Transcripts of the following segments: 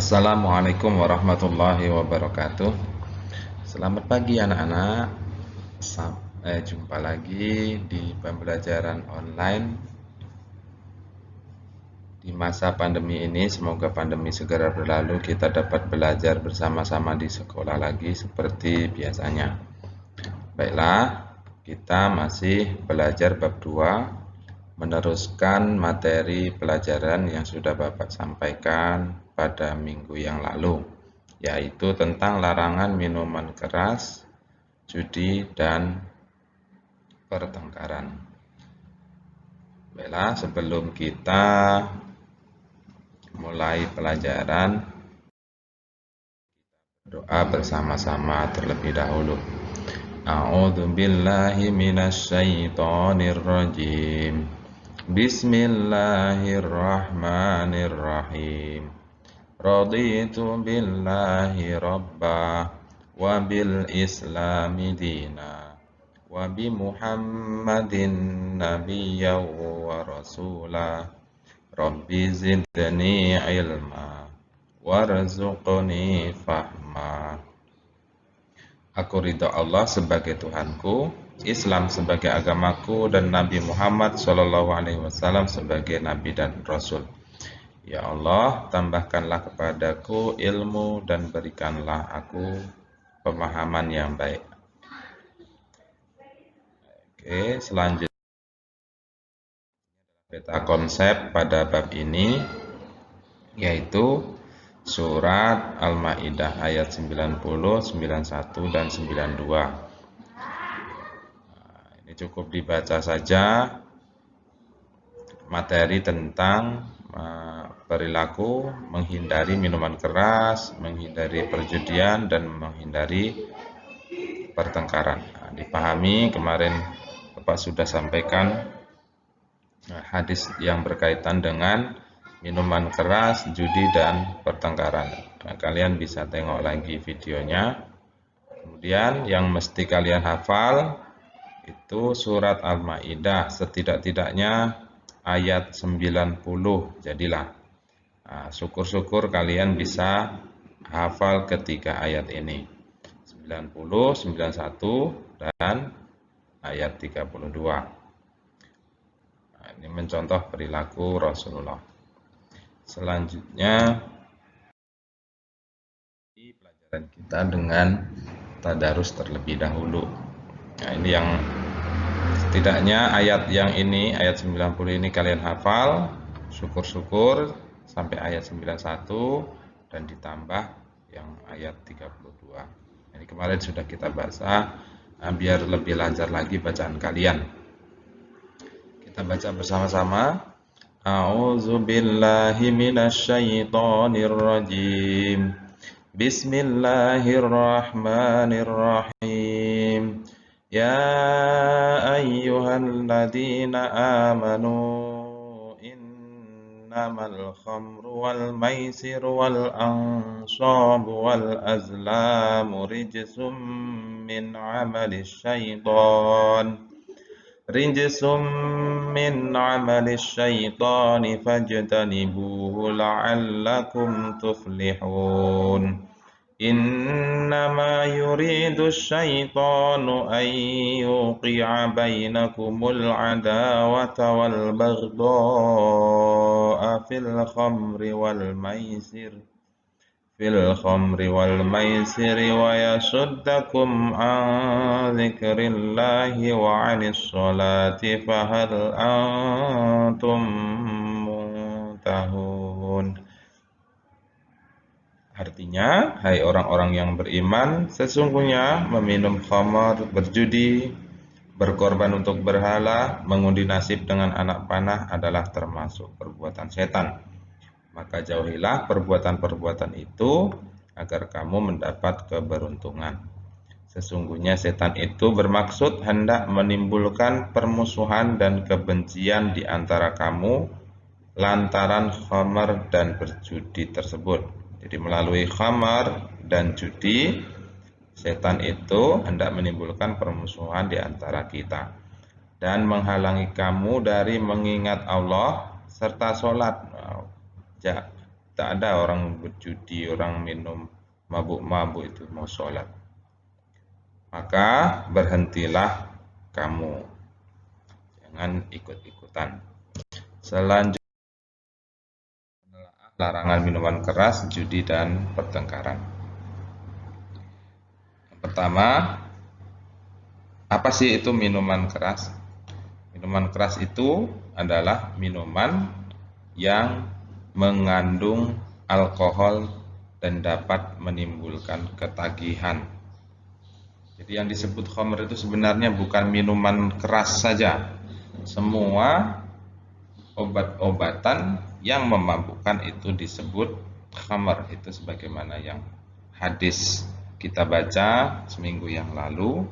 Assalamualaikum warahmatullahi wabarakatuh. Selamat pagi anak-anak. Jumpa lagi di pembelajaran online di masa pandemi ini. Semoga pandemi segera berlalu, kita dapat belajar bersama-sama di sekolah lagi seperti biasanya. Baiklah, kita masih belajar bab 2, meneruskan materi pelajaran yang sudah Bapak sampaikan pada minggu yang lalu, yaitu tentang larangan minuman keras, judi, dan pertengkaran. Baiklah, sebelum kita mulai pelajaran, doa bersama-sama terlebih dahulu. A'udzu billahi minasyaitonir rajim. Bismillahirrahmanirrahim. Raditu billahi rabba wa bil islami dina wa bi Muhammadin nabiyya wa rasula. Rabbi zidni ilma warzuqni fahma. Aku ridha Allah sebagai Tuhanku, Islam sebagai agamaku, dan Nabi Muhammad SAW sebagai Nabi dan Rasul. Ya Allah, tambahkanlah kepadaku ilmu dan berikanlah aku pemahaman yang baik. Oke, selanjutnya peta konsep pada bab ini yaitu surat Al-Maidah ayat 90, 91 dan 92. Ini cukup dibaca saja materi tentang perilaku menghindari minuman keras, menghindari perjudian, dan menghindari pertengkaran. Dipahami, kemarin Bapak sudah sampaikan hadis yang berkaitan dengan minuman keras, judi, dan pertengkaran. Kalian bisa tengok lagi videonya. Kemudian yang mesti kalian hafal itu surat Al-Maidah, setidak-tidaknya ayat 90. Jadilah syukur-syukur kalian bisa hafal ketiga ayat ini, 90, 91, dan ayat 32. Ini mencontoh perilaku Rasulullah. Selanjutnya di pelajaran kita dengan tadarus terlebih dahulu. Nah, ini yang setidaknya ayat yang ini, ayat 90 ini kalian hafal, syukur-syukur sampai ayat 91 dan ditambah yang ayat 32. Ini kemarin sudah kita baca, biar lebih lancar lagi bacaan kalian. Kita baca bersama-sama. A'udzu billahi minasyaitonir rajim. Bismillahirrahmanirrahim. Ya ayyuhalladzina amanu innamal khamru wal maisiru wal ansabu wal azlamu rijsum min amalis syaitan. Fajtanibuhu la'allakum tuflihun. Innama yuridu syaitanu an yuqi'a bainakumul adawata wal baghdha'a fil khamri wal maisiri wa yasuddakum an dzikrillahi wa 'anis sholati fahal antum muntahun. Artinya, hai orang-orang yang beriman, sesungguhnya meminum khamar, berjudi, berkorban untuk berhala, mengundi nasib dengan anak panah adalah termasuk perbuatan setan. Maka jauhilah perbuatan-perbuatan itu agar kamu mendapat keberuntungan. Sesungguhnya setan itu bermaksud hendak menimbulkan permusuhan dan kebencian di antara kamu lantaran khamar dan berjudi tersebut. Jadi melalui khamar dan judi, setan itu hendak menimbulkan permusuhan di antara kita dan menghalangi kamu dari mengingat Allah serta sholat. Tidak ada orang berjudi, orang minum mabuk-mabuk itu mau sholat. Maka berhentilah kamu, jangan ikut-ikutan. Selanjutnya, larangan minuman keras, judi, dan pertengkaran. Yang pertama, apa sih itu minuman keras? Minuman keras itu adalah minuman yang mengandung alkohol dan dapat menimbulkan ketagihan. Jadi yang disebut khamr itu sebenarnya bukan minuman keras saja. Semua obat-obatan yang memabukkan itu disebut khamr. Itu sebagaimana yang hadis kita baca seminggu yang lalu,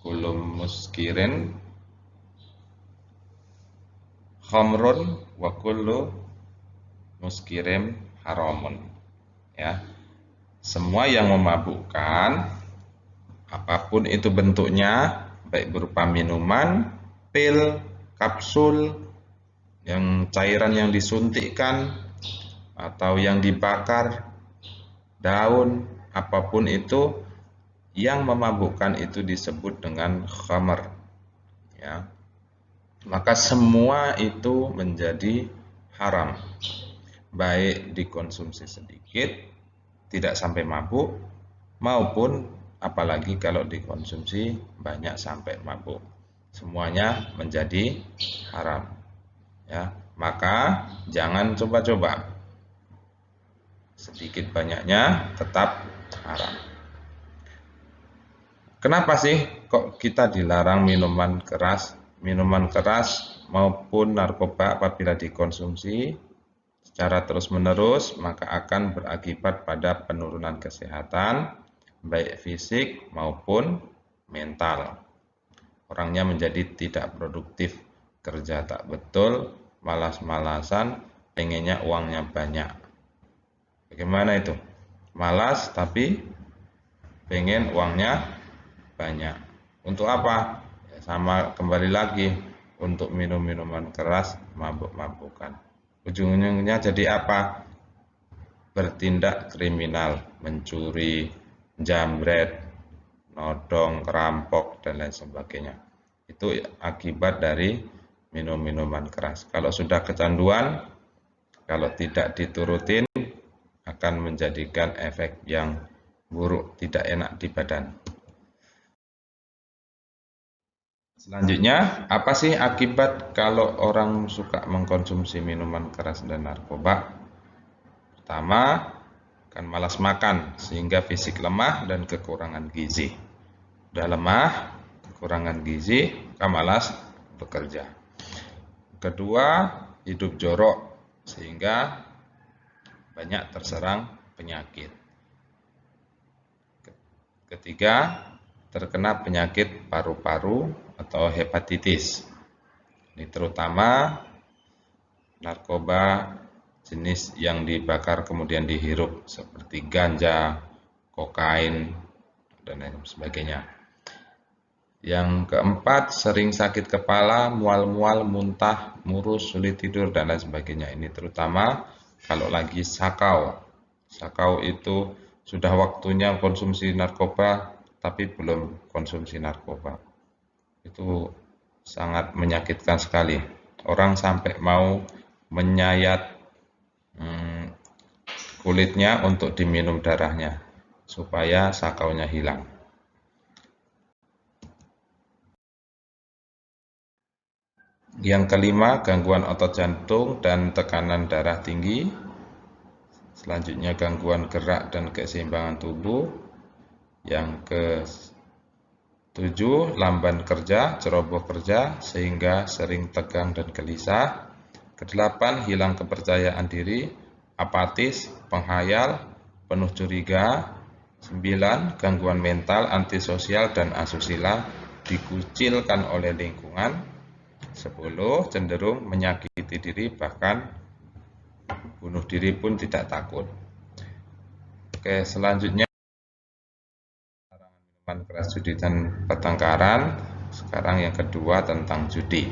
kullu muskirin khamrun wa kullu muskirin haramun. Ya. Semua yang memabukkan, apapun itu bentuknya, baik berupa minuman, pil, kapsul, yang cairan yang disuntikkan atau yang dibakar, daun, apapun itu yang memabukkan itu disebut dengan khamr. Ya. Maka semua itu menjadi haram, baik dikonsumsi sedikit tidak sampai mabuk, maupun apalagi kalau dikonsumsi banyak sampai mabuk, semuanya menjadi haram. Ya, maka jangan coba-coba, sedikit banyaknya tetap haram. Kenapa sih kok kita dilarang minuman keras? Minuman keras maupun narkoba apabila dikonsumsi secara terus-menerus maka akan berakibat pada penurunan kesehatan baik fisik maupun mental. Orangnya menjadi tidak produktif, kerja tak betul, malas-malasan, pengennya uangnya banyak. Bagaimana itu? Malas tapi pengen uangnya banyak. Untuk apa? Sama kembali lagi untuk minum minuman keras, mabuk-mabukan. Ujung-ujungnya jadi apa? Bertindak kriminal, mencuri, jambret, nodong, kerampok, dan lain sebagainya. Itu akibat dari minum minuman keras. Kalau sudah kecanduan, kalau tidak diturutin akan menjadikan efek yang buruk, tidak enak di badan. Selanjutnya, apa sih akibat kalau orang suka mengkonsumsi minuman keras dan narkoba? Pertama, akan malas makan sehingga fisik lemah dan kekurangan gizi. Sudah lemah, kekurangan gizi, akan malas bekerja. Kedua, hidup jorok sehingga banyak terserang penyakit. Ketiga, terkena penyakit paru-paru atau hepatitis. Ini terutama narkoba jenis yang dibakar kemudian dihirup seperti ganja, kokain, dan lain sebagainya. Yang keempat, sering sakit kepala, mual-mual, muntah, murus, sulit tidur, dan lain sebagainya. Ini terutama kalau lagi sakau. Sakau itu sudah waktunya konsumsi narkoba, tapi belum konsumsi narkoba. Itu sangat menyakitkan sekali. Orang sampai mau menyayat kulitnya untuk diminum darahnya supaya sakaunya hilang. Yang kelima, gangguan otot jantung dan tekanan darah tinggi. Selanjutnya, gangguan gerak dan keseimbangan tubuh. Yang ke-7, lamban kerja, ceroboh kerja sehingga sering tegang dan gelisah. Ke-8, hilang kepercayaan diri, apatis, penghayal, penuh curiga. 9, gangguan mental, antisosial dan asusila, dikucilkan oleh lingkungan. 10, cenderung menyakiti diri, bahkan bunuh diri pun tidak takut. Oke, selanjutnya minuman keras, judi dan pertengkaran. Sekarang yang kedua tentang judi.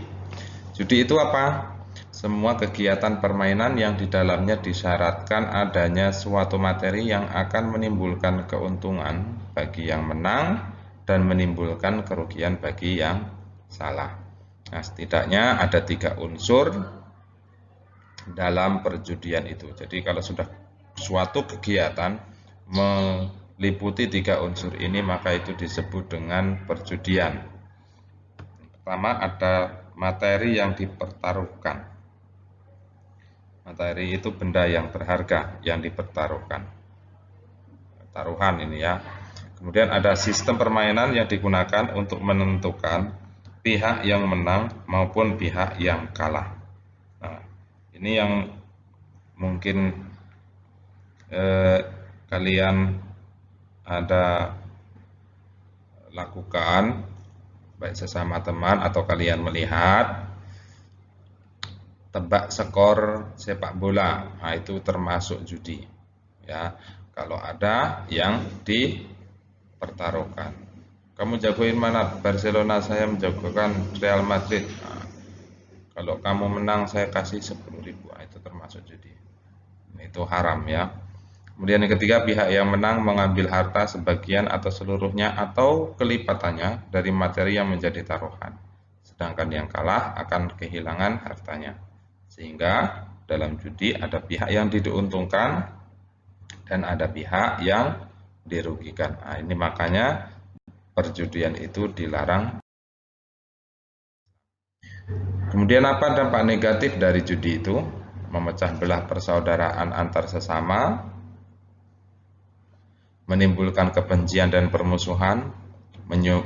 Judi itu apa? semua kegiatan permainan yang di dalamnya disyaratkan adanya suatu materi yang akan menimbulkan keuntungan bagi yang menang dan menimbulkan kerugian bagi yang salah. Nah, setidaknya ada 3 unsur dalam perjudian itu. Jadi kalau sudah suatu kegiatan meliputi 3 unsur ini, maka itu disebut dengan perjudian. Pertama, ada materi yang dipertaruhkan. Materi itu benda yang berharga yang dipertaruhkan. Taruhan ini ya. Kemudian ada sistem permainan yang digunakan untuk menentukan pihak yang menang maupun pihak yang kalah. Nah, ini yang mungkin kalian ada lakukan baik sesama teman atau kalian melihat tebak skor sepak bola. Nah, itu termasuk judi. Ya, kalau ada yang dipertaruhkan. Kamu jagoin mana? Barcelona, saya menjagokan Real Madrid. Nah, kalau kamu menang saya kasih 10.000. Nah, itu termasuk judi. Itu haram ya. Kemudian yang ketiga, pihak yang menang mengambil harta sebagian atau seluruhnya atau kelipatannya dari materi yang menjadi taruhan. Sedangkan yang kalah akan kehilangan hartanya. Sehingga dalam judi ada pihak yang diuntungkan dan ada pihak yang dirugikan. Nah, ini makanya perjudian itu dilarang. Kemudian apa dampak negatif dari judi itu? Memecah belah persaudaraan antar sesama, menimbulkan kebencian dan permusuhan,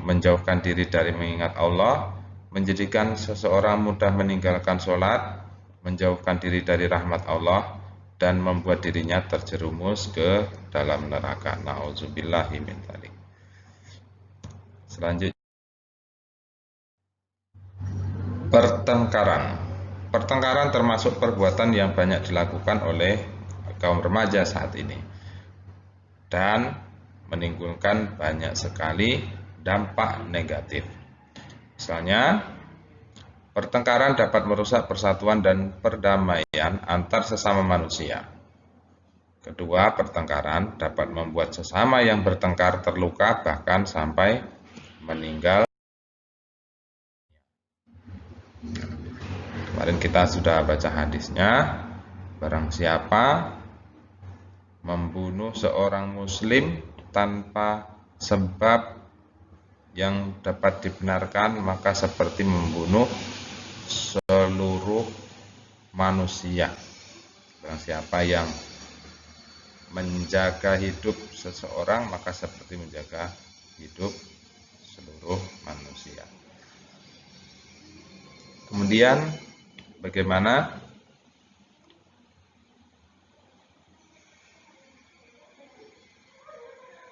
menjauhkan diri dari mengingat Allah, menjadikan seseorang mudah meninggalkan sholat, menjauhkan diri dari rahmat Allah, dan membuat dirinya terjerumus ke dalam neraka. Na'udzubillahi min dzalik. Selanjutnya, pertengkaran. Pertengkaran termasuk perbuatan yang banyak dilakukan oleh kaum remaja saat ini dan menimbulkan banyak sekali dampak negatif. Misalnya, pertengkaran dapat merusak persatuan dan perdamaian antar sesama manusia. Kedua, pertengkaran dapat membuat sesama yang bertengkar terluka bahkan sampai meninggal. Kemarin kita sudah baca hadisnya, barang siapa membunuh seorang muslim tanpa sebab yang dapat dibenarkan, maka seperti membunuh seluruh manusia. Barang siapa yang menjaga hidup seseorang, maka seperti menjaga hidup seluruh manusia. Kemudian bagaimana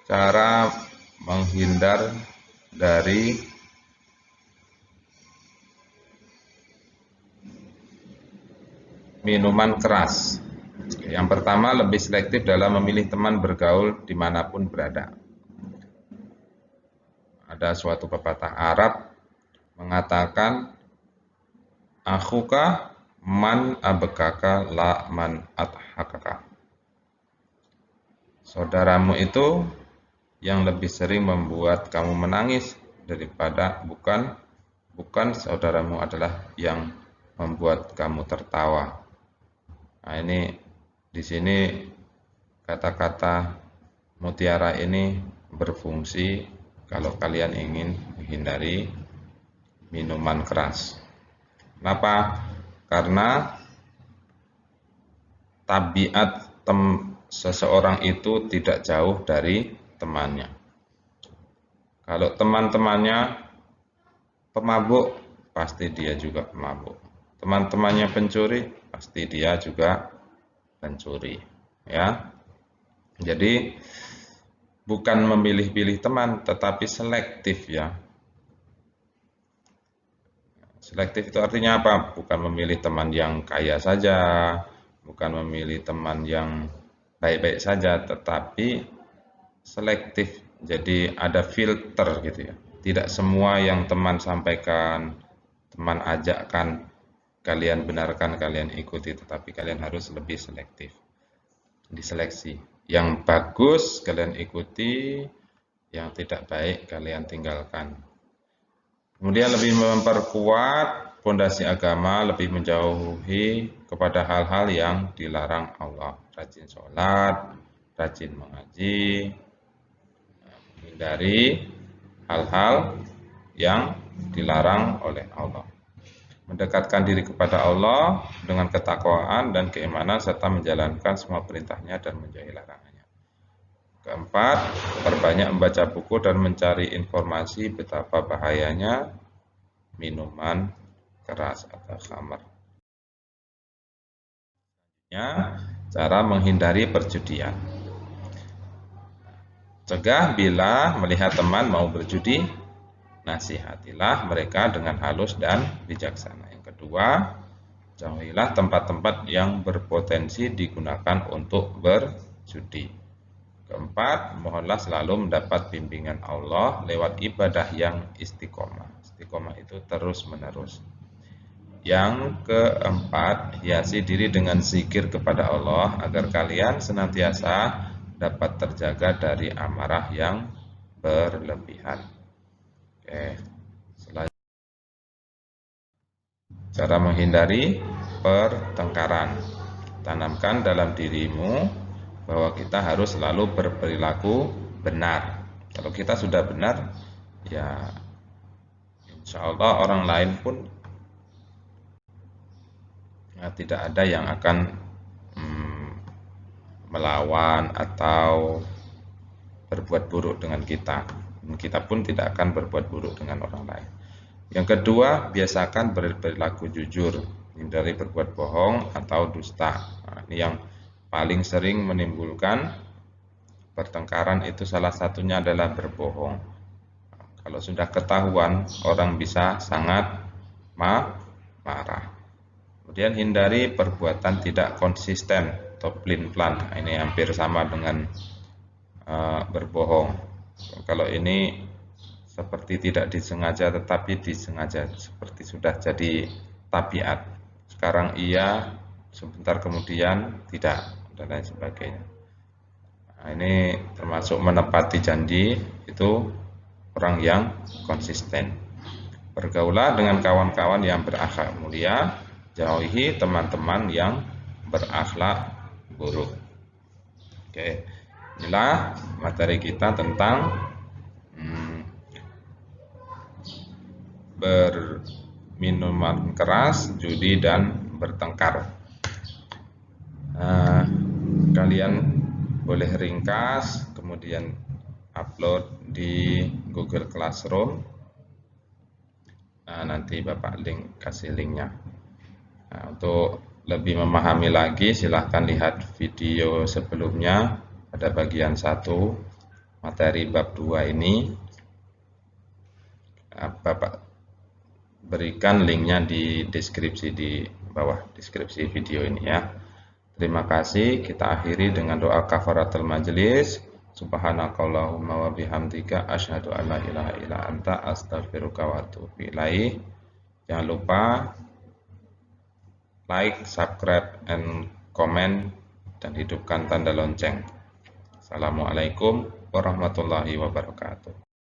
cara menghindar dari minuman keras? Yang pertama, lebih selektif dalam memilih teman bergaul dimanapun berada. Ada suatu pepatah Arab mengatakan, akhuka man abekaka la man adhakaka. Saudaramu itu yang lebih sering membuat kamu menangis daripada bukan saudaramu adalah yang membuat kamu tertawa. Nah, ini di sini kata-kata mutiara ini berfungsi kalau kalian ingin menghindari minuman keras. Kenapa? Karena tabiat seseorang itu tidak jauh dari temannya. Kalau teman-temannya pemabuk, pasti dia juga pemabuk. Teman-temannya pencuri, pasti dia juga pencuri. Ya, jadi bukan memilih-pilih teman, tetapi selektif ya. Selektif itu artinya apa? Bukan memilih teman yang kaya saja, bukan memilih teman yang baik-baik saja, tetapi selektif. Jadi ada filter gitu ya. Tidak semua yang teman sampaikan, teman ajakkan kalian benarkan, kalian ikuti, tetapi kalian harus lebih selektif. Diseleksi. Yang bagus kalian ikuti, yang tidak baik kalian tinggalkan. Kemudian lebih memperkuat pondasi agama, lebih menjauhi kepada hal-hal yang dilarang Allah. Rajin sholat, rajin mengaji, menghindari hal-hal yang dilarang oleh Allah. Mendekatkan diri kepada Allah dengan ketakwaan dan keimanan serta menjalankan semua perintahnya dan menjauhi larangannya. Keempat, perbanyak membaca buku dan mencari informasi betapa bahayanya minuman keras atau khamar. Cara menghindari perjudian. Cegah bila melihat teman mau berjudi, nasihatilah mereka dengan halus dan bijaksana. Yang kedua, jauhilah tempat-tempat yang berpotensi digunakan untuk berjudi. Keempat, mohonlah selalu mendapat bimbingan Allah lewat ibadah yang istiqomah. Istiqomah itu terus-menerus. Yang keempat, hiasi diri dengan zikir kepada Allah agar kalian senantiasa dapat terjaga dari amarah yang berlebihan. Oke, selanjutnya cara menghindari pertengkaran. Tanamkan dalam dirimu bahwa kita harus selalu berperilaku benar. Kalau kita sudah benar, ya insya Allah orang lain pun tidak ada yang akan melawan atau berbuat buruk dengan kita. Kita pun tidak akan berbuat buruk dengan orang lain. Yang kedua, biasakan berperilaku jujur, hindari berbuat bohong atau dusta. Nah, ini yang paling sering menimbulkan pertengkaran itu salah satunya adalah berbohong. Kalau sudah ketahuan, orang bisa sangat marah. Kemudian hindari perbuatan tidak konsisten atau pelin-pelan. Nah, ini hampir sama dengan berbohong. Kalau ini seperti tidak disengaja tetapi disengaja, seperti sudah jadi tabiat. Sekarang iya, sebentar kemudian tidak, dan lain sebagainya. Nah, ini termasuk menepati janji, itu orang yang konsisten. Bergaulah dengan kawan-kawan yang berakhlak mulia, jauhi teman-teman yang berakhlak buruk. Oke, inilah materi kita tentang berminuman keras, judi, dan bertengkar. Kalian boleh ringkas, kemudian upload di Google Classroom. Nanti Bapak kasih linknya. Untuk lebih memahami lagi, silahkan lihat video sebelumnya pada bagian 1 materi bab 2 ini. Bapak berikan linknya di deskripsi, di bawah deskripsi video ini ya. Terima kasih. Kita akhiri dengan doa kafaratul majelis. Subhanakallahumma wa bihamdika asyhadu an la ilaha illa anta astaghfiruka wa atubu ilaik. Jangan lupa like, subscribe, and comment, dan hidupkan tanda lonceng. Assalamualaikum warahmatullahi wabarakatuh.